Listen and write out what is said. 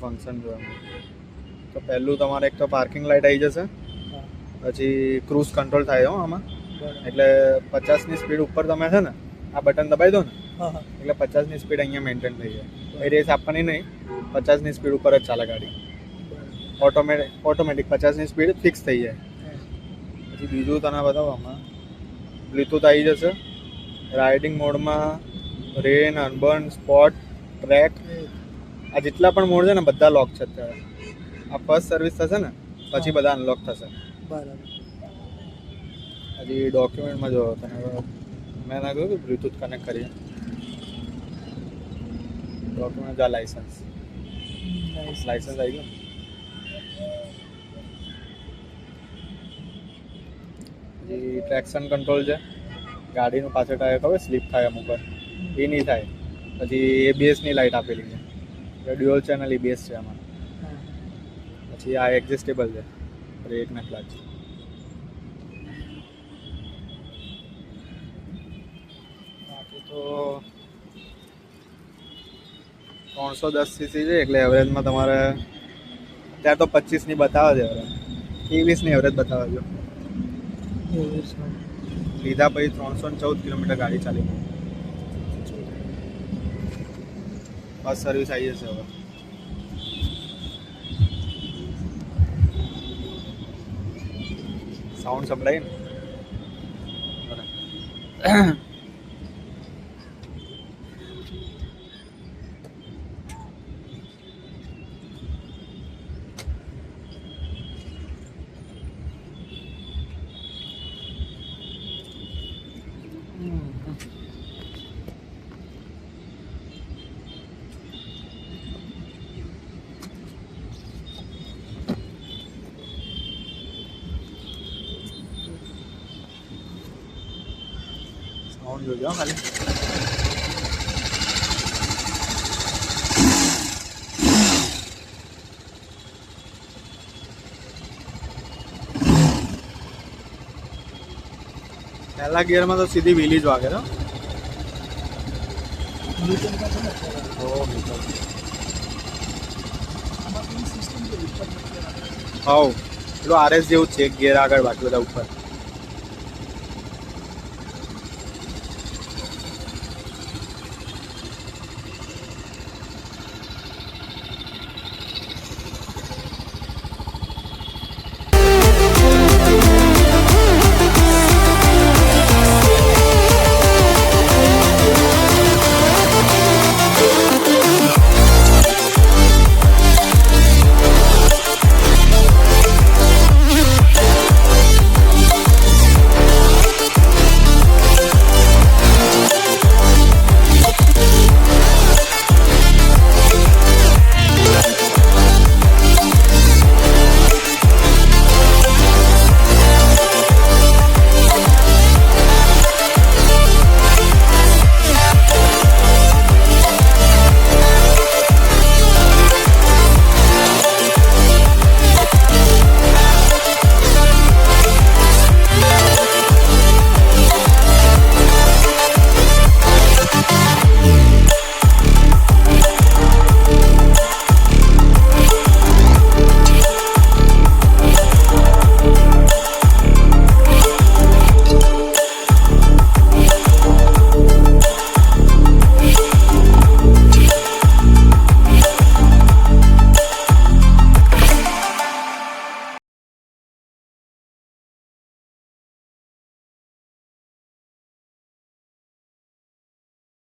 Function જોવાનું. તો પહેલું તમારે એક તો પાર્કિંગ લાઇટ આવી જશે, પછી ક્રૂઝ કંટ્રોલ થાય હો આમાં. એટલે 50ની સ્પીડ ઉપર તમે છે ને આ બટન દબાવી દો ને એટલે 50ની સ્પીડ અહીંયા મેન્ટેન થઈ જાય. એ રેસ આપવાની નહીં, 50ની સ્પીડ ઉપર જ ચાલે ગાડી. ઓટોમેટિક 50ની સ્પીડ ફિક્સ થઈ જાય. પછી બીજું તને બતાવો, આમાં બ્લૂટૂથ આવી જશે. રાઇડિંગ મોડમાં રેન, અનબર્ન, સ્પોટ, ટ્રેક, આ જેટલા પણ મોડ છે ને બધા લોક છે અત્યારે. આ ફર્સ્ટ સર્વિસ થશે ને પછી બધા અનલોક થશે. બરાબર. હજી ડોક્યુમેન્ટમાં જો તમે મેં ના કહ્યું કે બ્લૂટૂથ કનેક્ટ કરીએ. ડોક્યુમેન્ટ જા લાઇસન્સ આવી ગયું. હજી ટ્રેક્શન કંટ્રોલ છે. ગાડીનું પાછળ ટાયર ખબર સ્લીપ થાય અમુક વાર, એ નહીં થાય. પછી એબીએસની લાઇટ આપેલી છે, ડ્યુઅલ ચેનલ એબીએસ છે આમાં. પછી આ એડજસ્ટેબલ છે બ્રેક ને ક્લચ. બાકી તો 310cc છે એટલે એવરેજમાં તમારે ત્યાં તો 25ની બતાવે છે એવરેજ, 23ની એવરેજ બતાવે છે. લીધા પછી 314 કિલોમીટર ગાડી ચાલી. બસ સર્વિસ આવી જશે હવે. સાઉન્ડ સંભળાય ને. સાઉન્ડ જોજો ખાલી. પહેલા ગિયરમાં તો સીધી વ્હીલી જ વાગે. હા પેલું આરએસ જેવું છે, એક ગિયર આગળ બાકી બધા ઉપર.